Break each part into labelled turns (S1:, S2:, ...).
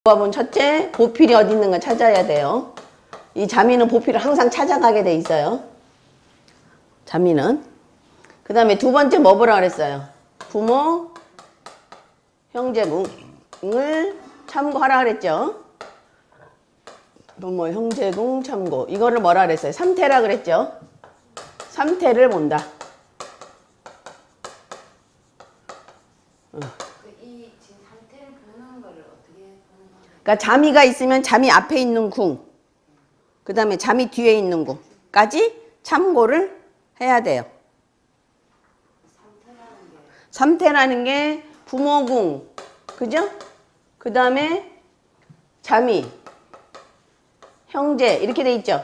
S1: 조합은 첫째, 보필이 어디 있는가 찾아야 돼요. 이 자미는 보필을 항상 찾아가게 돼 있어요. 자미는. 그 다음에 두 번째 뭐 보라 그랬어요? 부모, 형제궁을 참고하라 그랬죠. 부모, 형제궁 참고. 이거를 뭐라 그랬어요? 3태라 그랬죠. 3태를 본다. 그러니까 자미가 있으면 자미 앞에 있는 궁, 그 다음에 자미 뒤에 있는 궁까지 참고를 해야 돼요. 3태라는 게 부모궁, 그죠? 그 다음에 자미, 형제 이렇게 돼 있죠.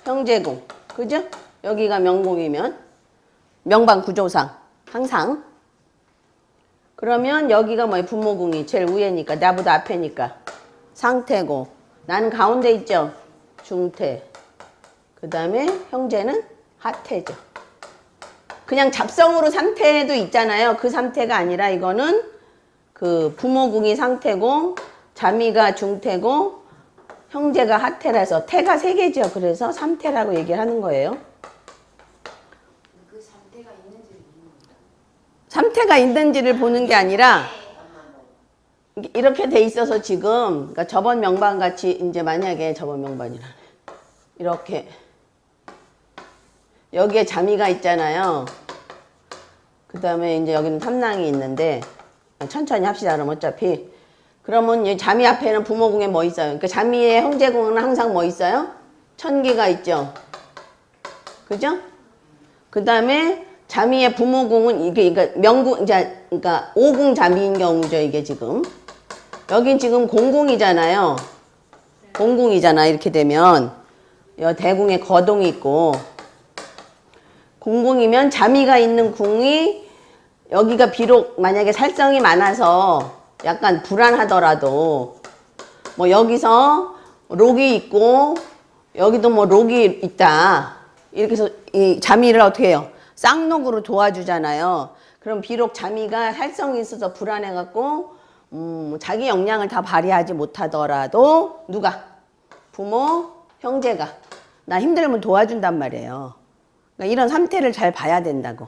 S1: 형제궁, 그죠? 여기가 명궁이면 명방 구조상 항상. 그러면 여기가 뭐예요? 부모궁이 제일 위에니까 나보다 앞에니까 상태고, 나는 가운데 있죠. 중태. 그 다음에 형제는 하태죠. 그냥 잡성으로 상태도 있잖아요. 그 상태가 아니라 이거는 그 부모궁이 상태고 자미가 중태고 형제가 하태라서 태가 3개죠. 그래서 3태라고 얘기를 하는 거예요. 그 3태가 있는지를 보는 게 아니라 이렇게 돼 있어서 지금, 그러니까 저번 명반 같이 이제 만약에 저번 명반이라네. 이렇게 여기에 자미가 있잖아요. 그 다음에 이제 여기는 탐낭이 있는데 천천히 합시다. 그럼 어차피 그러면 이 자미 앞에는 부모궁에 뭐 있어요? 그러니까 자미의 형제궁은 항상 뭐 있어요? 천기가 있죠. 그죠? 그 다음에 자미의 부모궁은 이게 그러니까 명궁 이제 그러니까 오궁 자미인 경우죠. 이게 지금 여긴 지금 공궁이잖아요. 공궁이잖아. 이렇게 되면 여 대궁에 거동이 있고 공궁이면 자미가 있는 궁이 여기가 비록 만약에 살성이 많아서 약간 불안하더라도 뭐 여기서 록이 있고 여기도 뭐 록이 있다. 이렇게 해서 이 자미를 어떻게 해요? 쌍록으로 도와주잖아요. 그럼 비록 자미가 살성이 있어서 불안해갖고 자기 역량을 다 발휘하지 못하더라도 누가? 부모, 형제가 나 힘들면 도와준단 말이에요. 그러니까 이런 3태를 잘 봐야 된다고.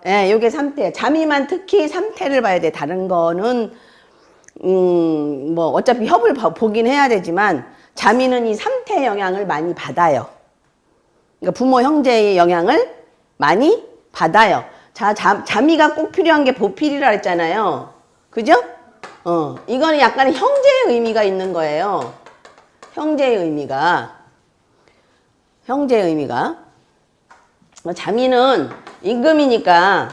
S1: 예, 요게 3태. 자미만 특히 3태를 봐야 돼. 다른 거는 뭐 어차피 협을 보긴 해야 되지만 자미는 이 3태 영향을 많이 받아요. 그러니까 부모, 형제의 영향을 많이 받아요. 자, 자미가 꼭 필요한 게 보필이라 했잖아요. 그죠? 이거는 약간 형제의 의미가 있는 거예요. 형제의 의미가. 자미는 임금이니까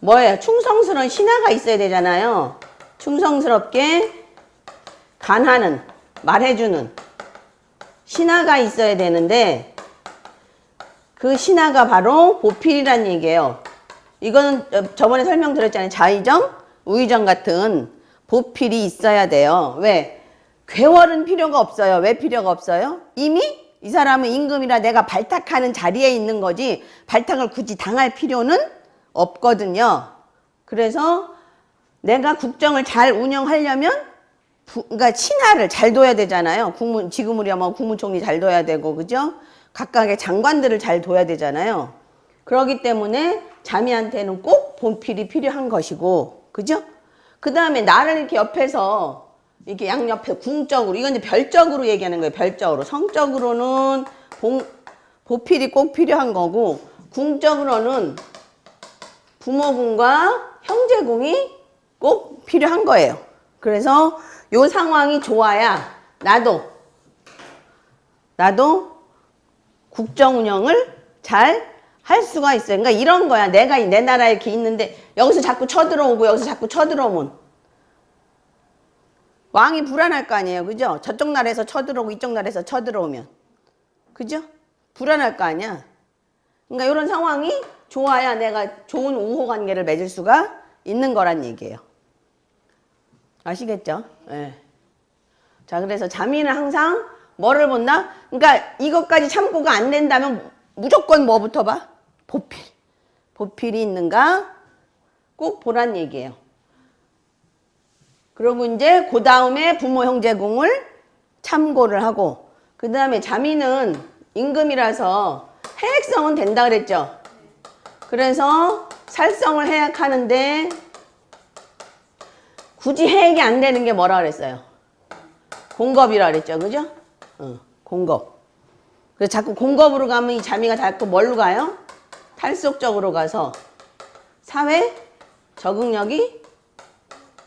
S1: 뭐예요? 충성스러운 신하가 있어야 되잖아요. 충성스럽게 간하는, 말해주는 신하가 있어야 되는데 그 신하가 바로 보필이란 얘기예요. 이거는 저번에 설명드렸잖아요. 자의정, 우의정 같은 보필이 있어야 돼요. 왜? 괴월은 필요가 없어요. 왜 필요가 없어요? 이미 이 사람은 임금이라 내가 발탁하는 자리에 있는 거지 발탁을 굳이 당할 필요는 없거든요. 그래서 내가 국정을 잘 운영하려면 그러니까 신하를 잘 둬야 되잖아요. 지금으로야 뭐 국무총리 잘 둬야 되고, 그죠? 각각의 장관들을 잘 둬야 되잖아요. 그렇기 때문에 자미한테는 꼭 보필이 필요한 것이고, 그죠? 그 다음에 나를 이렇게 옆에서 이렇게 양옆에 궁적으로, 이건 이제 별적으로 얘기하는 거예요. 별적으로. 성적으로는 보필이 꼭 필요한 거고, 궁적으로는 부모궁과 형제궁이 꼭 필요한 거예요. 그래서 요 상황이 좋아야 나도 국정 운영을 잘 할 수가 있어요. 그러니까 이런 거야. 내가 내 나라에 이렇게 있는데 여기서 자꾸 쳐들어오고 여기서 자꾸 쳐들어오면 왕이 불안할 거 아니에요. 그죠? 저쪽 나라에서 쳐들어오고 이쪽 나라에서 쳐들어오면. 그죠? 불안할 거 아니야. 그러니까 이런 상황이 좋아야 내가 좋은 우호 관계를 맺을 수가 있는 거란 얘기예요. 아시겠죠? 네. 자, 그래서 자미는 항상 뭐를 본다? 그러니까 이것까지 참고가 안 된다면 무조건 뭐부터 봐? 보필. 보필이 있는가 꼭 보란 얘기예요. 그리고 이제 그 다음에 부모 형제궁을 참고를 하고, 그 다음에 자미는 임금이라서 해액성은 된다 그랬죠. 그래서 살성을 해약하는데 굳이 해액이 안 되는 게 뭐라 그랬어요? 공겁이라 그랬죠. 그죠? 공겁. 그래서 자꾸 공겁으로 가면 이 자미가 자꾸 뭘로 가요? 탈속적으로 가서 사회 적응력이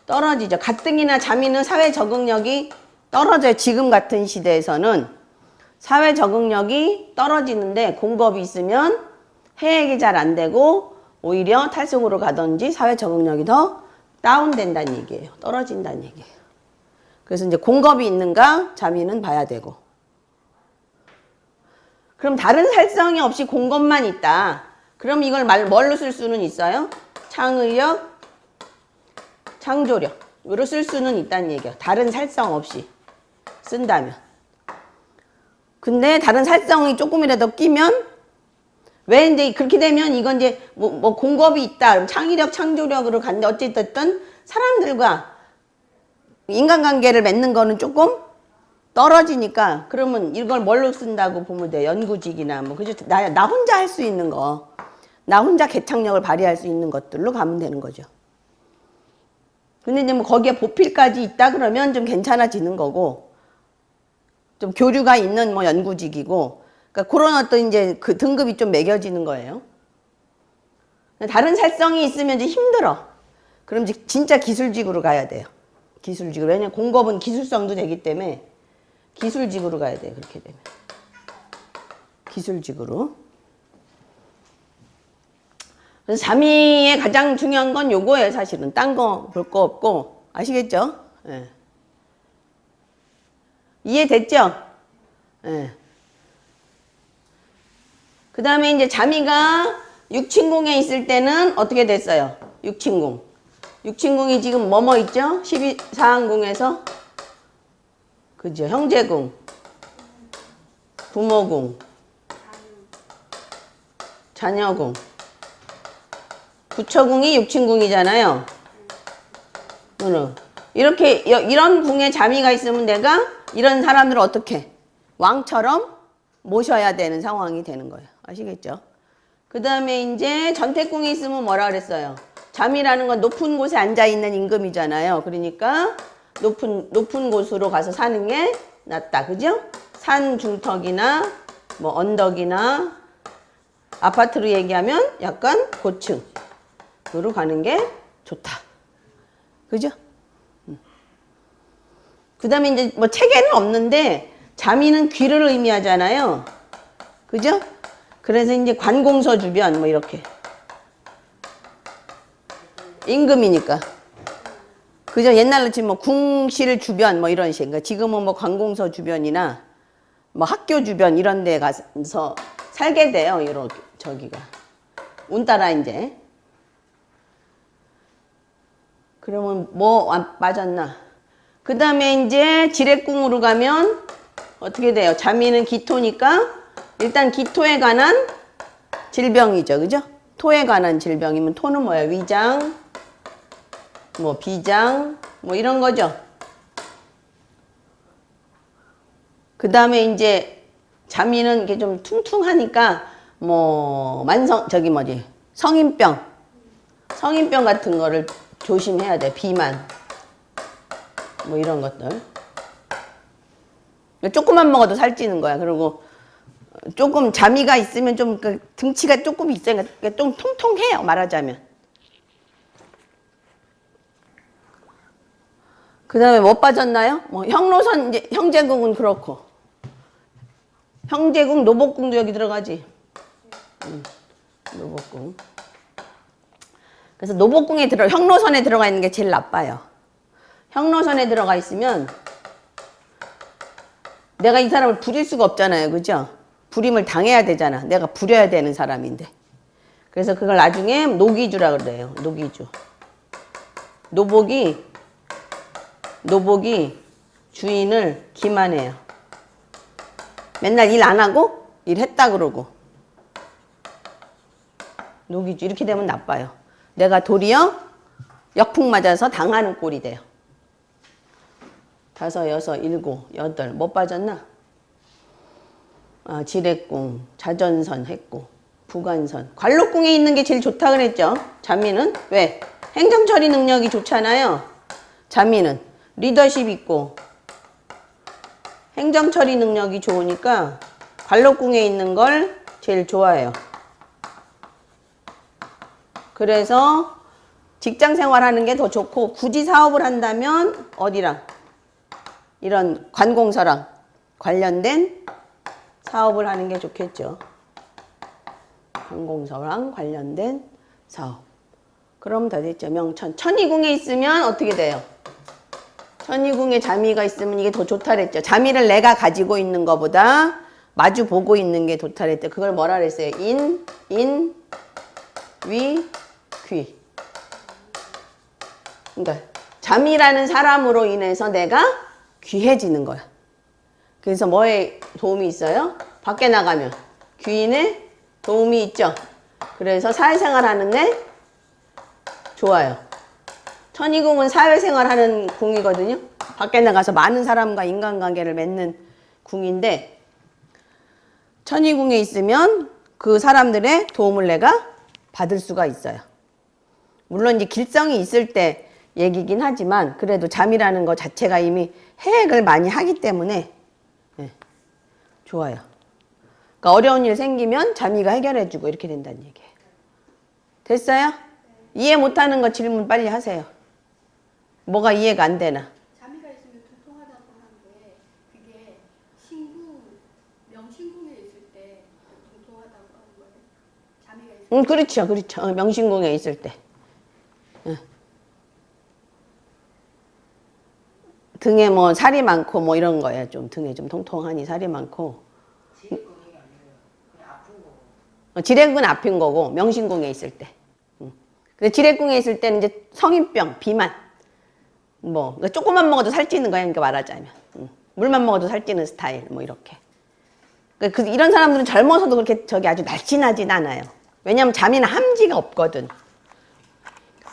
S1: 떨어지죠. 가뜩이나 자미는 사회 적응력이 떨어져요. 지금 같은 시대에서는 사회 적응력이 떨어지는데 공겁이 있으면 해액이 잘 안 되고 오히려 탈속으로 가든지 사회 적응력이 더 다운된다는 얘기예요. 떨어진다는 얘기예요. 그래서 이제 공겁이 있는가 자미는 봐야 되고. 그럼 다른 살성이 없이 공겁만 있다. 그럼 이걸 뭘로 쓸 수는 있어요? 창의력, 창조력으로 쓸 수는 있다는 얘기예요. 다른 살성 없이 쓴다면. 근데 다른 살성이 조금이라도 끼면 왜 이제 그렇게 되면 이건 이제 뭐 공겁이 있다. 그럼 창의력, 창조력으로 간다. 어쨌든 사람들과 인간관계를 맺는 거는 조금 떨어지니까 그러면 이걸 뭘로 쓴다고 보면 돼요. 연구직이나 뭐 그죠? 나 혼자 할 수 있는 거, 나 혼자 개창력을 발휘할 수 있는 것들로 가면 되는 거죠. 근데 이제 뭐 거기에 보필까지 있다 그러면 좀 괜찮아지는 거고, 좀 교류가 있는 뭐 연구직이고, 그러니까 그런 어떤 이제 그 등급이 좀 매겨지는 거예요. 다른 살성이 있으면 이제 힘들어. 그럼 이제 진짜 기술직으로 가야 돼요. 기술직으로. 왜냐면 공급은 기술성도 되기 때문에 기술직으로 가야 돼요. 그렇게 되면. 기술직으로. 그래서 자미의 가장 중요한 건 요거예요. 사실은. 딴 거 볼 거 없고. 아시겠죠? 예. 이해됐죠? 예. 그 다음에 이제 자미가 육친궁에 있을 때는 어떻게 됐어요? 육친궁. 육친궁이 지금 뭐뭐 있죠? 12사항궁에서. 그죠? 형제궁, 부모궁, 자녀궁. 부처궁이 육친궁이잖아요. 이렇게 이런 궁에 자미가 있으면 내가 이런 사람들을 어떻게 왕처럼 모셔야 되는 상황이 되는 거예요. 아시겠죠? 그 다음에 이제 전택궁이 있으면 뭐라 그랬어요? 자미라는 건 높은 곳에 앉아있는 임금이잖아요. 그러니까 높은 곳으로 가서 사는 게 낫다. 그죠? 산 중턱이나 뭐 언덕이나 아파트로 얘기하면 약간 고층으로 가는 게 좋다. 그죠? 그 다음에 이제 뭐 체계는 없는데 자미는 귀를 의미하잖아요. 그죠? 그래서 이제 관공서 주변 뭐 이렇게 임금이니까. 그죠? 옛날로 치면 뭐 궁실 주변 뭐 이런 식. 그러니까 지금은 뭐 관공서 주변이나 뭐 학교 주변 이런 데 가서 살게 돼요. 이렇게 저기가. 운 따라 이제. 그러면 뭐 맞았나? 그 다음에 이제 지례궁으로 가면 어떻게 돼요? 자미는 기토니까 일단 기토에 관한 질병이죠. 그죠? 토에 관한 질병이면 토는 뭐야? 위장, 뭐 비장, 뭐 이런 거죠. 그 다음에 이제 자미는 이렇게 좀 퉁퉁하니까 뭐 성인병 같은 거를 조심해야 돼. 비만 뭐 이런 것들. 조금만 먹어도 살찌는 거야. 그리고 조금 자미가 있으면 좀 등치가 조금 있어요. 그러니까 좀 통통해요. 말하자면. 그 다음에 뭐 빠졌나요? 뭐 형노선 이제 형제궁은 그렇고. 형제궁, 노복궁도 여기 들어가지. 노복궁. 그래서 노복궁에 형노선에 들어가 있는 게 제일 나빠요. 형노선에 들어가 있으면 내가 이 사람을 부릴 수가 없잖아요. 그죠? 부림을 당해야 되잖아. 내가 부려야 되는 사람인데. 그래서 그걸 나중에 노기주라 그래요. 노기주. 노복이 주인을 기만해요. 맨날 일 안 하고 일했다 그러고. 노기주. 이렇게 되면 나빠요. 내가 도리어 역풍 맞아서 당하는 꼴이 돼요. 다섯, 여섯, 일곱, 여덟. 뭐 빠졌나? 아, 지뢰궁, 자전선 했고, 부관선. 관록궁에 있는 게 제일 좋다 그랬죠? 자미는. 왜? 행정처리 능력이 좋잖아요. 자미는. 리더십 있고, 행정처리 능력이 좋으니까 관록궁에 있는 걸 제일 좋아해요. 그래서 직장 생활하는 게 더 좋고, 굳이 사업을 한다면 어디랑? 이런 관공서랑 관련된 사업을 하는 게 좋겠죠. 관공서랑 관련된 사업. 그럼 다 됐죠. 명천. 천이궁에 있으면 어떻게 돼요? 천이궁에 자미가 있으면 이게 더 좋다 그랬죠. 자미를 내가 가지고 있는 것보다 마주 보고 있는 게 좋다 그랬죠. 그걸 뭐라 그랬어요? 위, 귀. 그러니까 자미라는 사람으로 인해서 내가 귀해지는 거야. 그래서 뭐에 도움이 있어요? 밖에 나가면 귀인의 도움이 있죠. 그래서 사회생활 하는데 좋아요. 천이궁은 사회생활 하는 궁이거든요. 밖에 나가서 많은 사람과 인간관계를 맺는 궁인데, 천이궁에 있으면 그 사람들의 도움을 내가 받을 수가 있어요. 물론 이제 길성이 있을 때 얘기긴 하지만, 그래도 잠이라는 것 자체가 이미 해액을 많이 하기 때문에 좋아요. 그러니까 어려운 일 생기면 자미가 해결해주고 이렇게 된다는 얘기예요. 됐어요? 이해 못하는 거 질문 빨리 하세요. 뭐가 이해가 안 되나?
S2: 자미가 있으면 두통하다고 하는데 그게 신궁, 명신궁에 있을 때 두통하다고 하는 거예요? 자미가 있을 때?
S1: 그렇죠, 그렇죠. 명신궁에 있을 때. 등에 뭐 살이 많고 뭐 이런 거예요. 좀 등에 좀 통통하니 살이 많고. 지뢰궁은 아픈 거고 명신궁에 있을 때. 근데 지뢰궁에 있을 때는 이제 성인병, 비만. 뭐 그러니까 조금만 먹어도 살찌는 거야. 그러니까 말하자면. 물만 먹어도 살찌는 스타일. 뭐 이렇게. 그러니까 이런 사람들은 젊어서도 그렇게 저기 아주 날씬하진 않아요. 왜냐면 잠이나 함지가 없거든.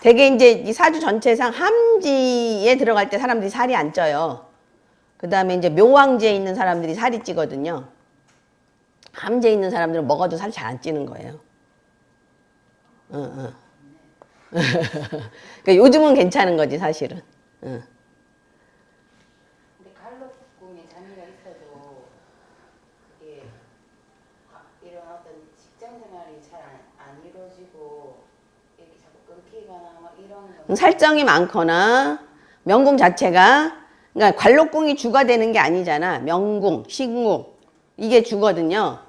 S1: 되게 이제 이 사주 전체상 함지에 들어갈 때 사람들이 살이 안 쪄요. 그 다음에 이제 묘왕지에 있는 사람들이 살이 찌거든요. 함지에 있는 사람들은 먹어도 살 잘 안 찌는 거예요. 그러니까 요즘은 괜찮은 거지 사실은.
S3: 근데 갈록궁에 자미가 있어도 그게 이런 어떤 직장 생활이 잘 안 이루어지고 이렇게 자꾸 끊기거나 막 이런 거.
S1: 살점이 많거나 명궁 자체가, 그러니까 관록궁이 주가 되는 게 아니잖아. 명궁, 신궁 이게 주거든요.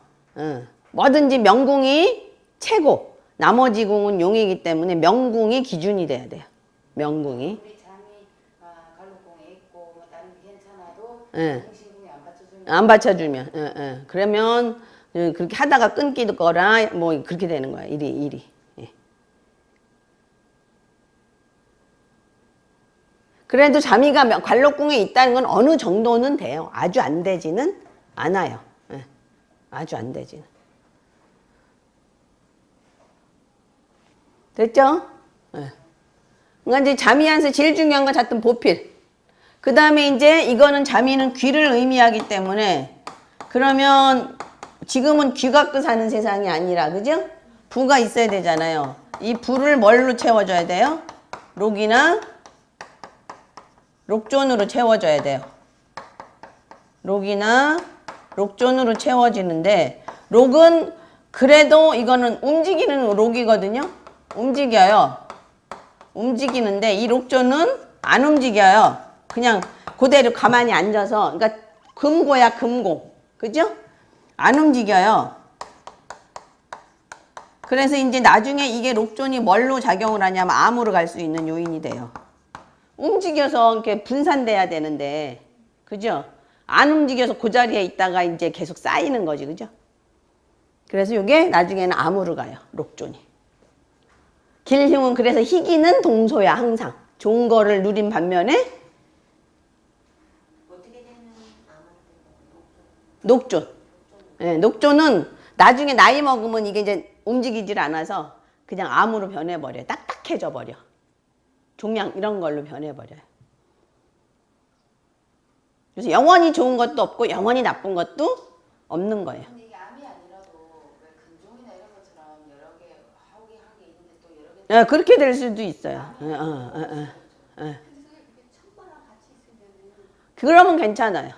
S1: 뭐든지 명궁이 최고. 나머지 궁은 용이기 때문에 명궁이 기준이 돼야 돼요. 명궁이.
S3: 우리 잠이 갈록궁에 있고 뭐 다른 게 괜찮아도
S1: 예.
S3: 신궁이
S1: 안 받쳐주면. 그러면 그렇게 하다가 끊기거나 뭐 그렇게 되는 거야. 일이. 예. 그래도 자미가 관록궁에 있다는 건 어느 정도는 돼요. 아주 안 되지는 않아요. 예. 아주 안 되지는. 됐죠? 예. 그러니까 이제 자미한테 제일 중요한 건 잣든 보필. 그 다음에 이제 이거는 자미는 귀를 의미하기 때문에, 그러면 지금은 귀 갖고 사는 세상이 아니라, 그죠? 부가 있어야 되잖아요. 이 부를 뭘로 채워줘야 돼요? 록이나 록존으로 채워줘야 돼요. 록이나 록존으로 채워지는데, 록은 그래도 이거는 움직이는 록이거든요. 움직여요. 움직이는데 이 록존은 안 움직여요. 그냥 그대로 가만히 앉아서, 그러니까 금고야 금고. 그죠? 안 움직여요. 그래서 이제 나중에 이게 록존이 뭘로 작용을 하냐면 암으로 갈 수 있는 요인이 돼요. 움직여서 이렇게 분산돼야 되는데, 그죠? 안 움직여서 그 자리에 있다가 이제 계속 쌓이는 거지, 그죠? 그래서 이게 나중에는 암으로 가요, 록존이. 길흉은 그래서 희기는 동소야, 항상. 좋은 거를 누린 반면에
S3: 어떻게 되면
S1: 녹존. 네, 녹존은 나중에 나이 먹으면 이게 이제 움직이질 않아서 그냥 암으로 변해버려요. 딱딱해져 버려. 종양 이런 걸로 변해버려요. 그래서 영원히 좋은 것도 없고 영원히 나쁜 것도 없는 거예요.
S3: 근데 이게 암이 아니라도 왜 근종이나 이런 것처럼 여러 개 하우기 한 개 있는데 또 여러 개
S1: 예, 그렇게 될 수도 있어요.
S2: 그래서 이게 천바랑 같이 있으면은
S1: 그러면 괜찮아요.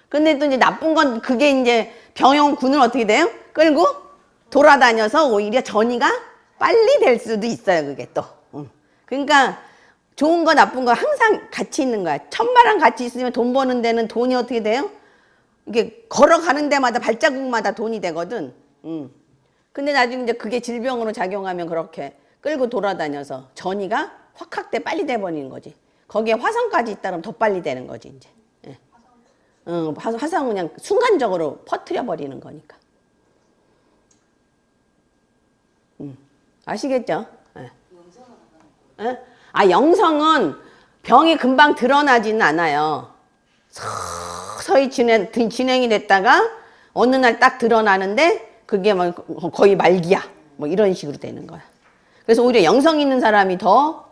S1: 근데 또 이제 나쁜 건 그게 이제 병용군은 어떻게 돼요? 끌고 돌아다녀서 오히려 전이가 빨리 될 수도 있어요. 그게 또. 그러니까 좋은 거 나쁜 거 항상 같이 있는 거야. 천마랑 같이 있으면 돈 버는 데는 돈이 어떻게 돼요? 이게 걸어가는 데마다 발자국마다 돈이 되거든. 근데 나중에 이제 그게 질병으로 작용하면 그렇게 끌고 돌아다녀서 전이가 확확 빨리 돼버리는 거지. 거기에 화성까지 있다면 더 빨리 되는 거지 이제. 예. 화성은 그냥 순간적으로 퍼뜨려 버리는 거니까. 아시겠죠? 예. 예? 아, 영성은 병이 금방 드러나지는 않아요. 서서히 진행이 됐다가 어느 날 딱 드러나는데 그게 뭐 거의 말기야. 뭐 이런 식으로 되는 거야. 그래서 오히려 영성 있는 사람이 더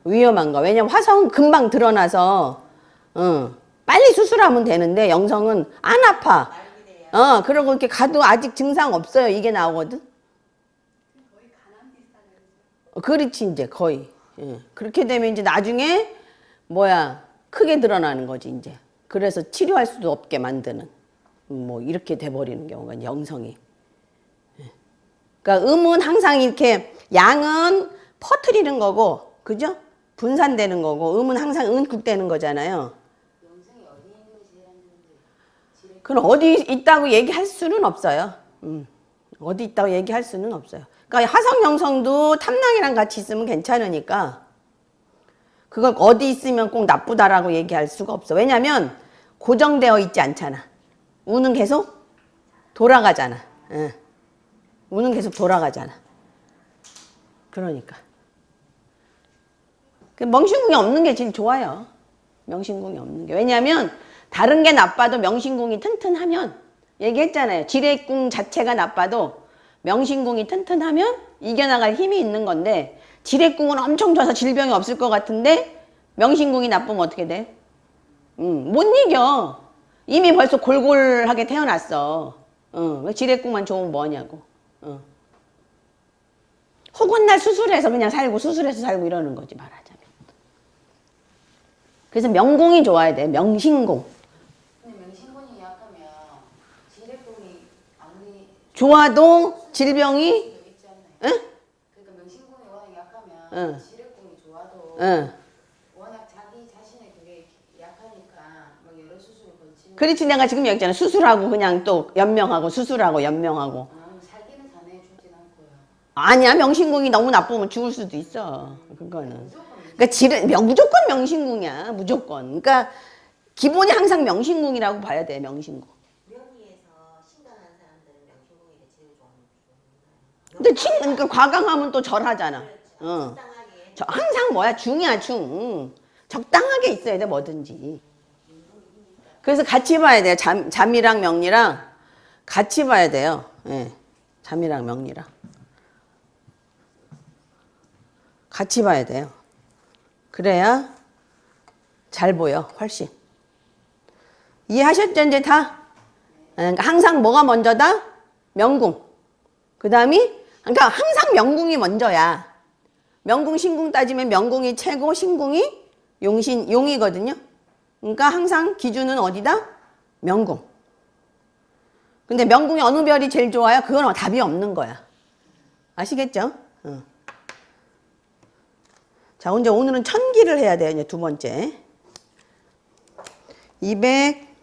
S1: 위험한 거야. 왜냐면 화성은 금방 드러나서 빨리 수술하면 되는데 영성은 안 아파. 그러고 이렇게 가도 아직 증상 없어요. 이게 나오거든.
S2: 거의 가난 비슷한
S1: 그렇지 이제 거의. 예. 그렇게 되면 이제 나중에 크게 드러나는 거지 이제. 그래서 치료할 수도 없게 만드는 뭐 이렇게 돼버리는 경우가 이제 영성이. 예. 그러니까 음은 항상 이렇게 양은 퍼뜨리는 거고, 그죠? 분산되는 거고, 음은 항상 은국되는 거잖아요.
S3: 영성이 어디 있는지 지금
S1: 그럼 어디 있다고 얘기할 수는 없어요. 어디 있다고 얘기할 수는 없어요. 그러니까 화성 영성도 탐낭이랑 같이 있으면 괜찮으니까 그걸 어디 있으면 꼭 나쁘다라고 얘기할 수가 없어. 왜냐면 고정되어 있지 않잖아. 우는 계속 돌아가잖아. 응. 우는 계속 돌아가잖아. 그러니까. 명신궁이 없는 게 제일 좋아요. 명신궁이 없는 게. 왜냐면 다른 게 나빠도 명신궁이 튼튼하면, 얘기했잖아요. 지뢰궁 자체가 나빠도 명신궁이 튼튼하면 이겨나갈 힘이 있는 건데, 지뢰궁은 엄청 좋아서 질병이 없을 것 같은데 명신궁이 나쁘면 어떻게 돼? 못 이겨. 이미 벌써 골골하게 태어났어. 왜 지뢰궁만 좋으면 뭐냐고. 혹은 날 수술해서 그냥 살고 수술해서 살고 이러는 거지 말하자면. 그래서 명궁이 좋아야 돼. 명신궁.
S3: 근데 명신군이 약하면 지뢰군이 아무리
S1: 좋아도 질병이
S3: 있지 않나요?
S1: 응?
S3: 그러니까 명신군이 워낙 약하면
S1: 응.
S3: 지뢰군이 좋아도
S1: 응.
S3: 워낙 자기 자신의 그게 약하니까 막 여러 수술을 거치는
S1: 그렇지. 내가 지금 얘기했잖아. 수술하고 그냥 또 연명하고 수술하고 연명하고.
S3: 살기는 자네 죽진 않고요.
S1: 아니야. 명신궁이 너무 나쁘면 죽을 수도 있어. 그거는. 그러니까 무조건 명신궁이야. 무조건. 그러니까 기본이 항상 명신궁이라고 봐야 돼. 명신궁.
S4: 명리에서 신강한 사람들은 명신공이 제일 좋아하는
S1: 근데 그러니까 과강하면 또 절하잖아.
S4: 적당하게
S1: 항상 중이야 중. 적당하게 있어야 돼 뭐든지. 그래서 같이 봐야 돼요. 잠이랑 명리랑 같이 봐야 돼요. 예. 잠이랑 명리랑 같이 봐야 돼요. 그래야 잘 보여 훨씬. 이해하셨죠 이제 다? 그러니까 항상 뭐가 먼저다? 명궁. 그 다음이 그러니까 항상 명궁이 먼저야. 명궁 신궁 따지면 명궁이 최고, 신궁이 용이거든요. 그러니까 항상 기준은 어디다? 명궁. 근데 명궁이 어느 별이 제일 좋아요? 그건 답이 없는 거야. 아시겠죠? 자, 이제 오늘은 천기를 해야 돼요. 이제 두 번째.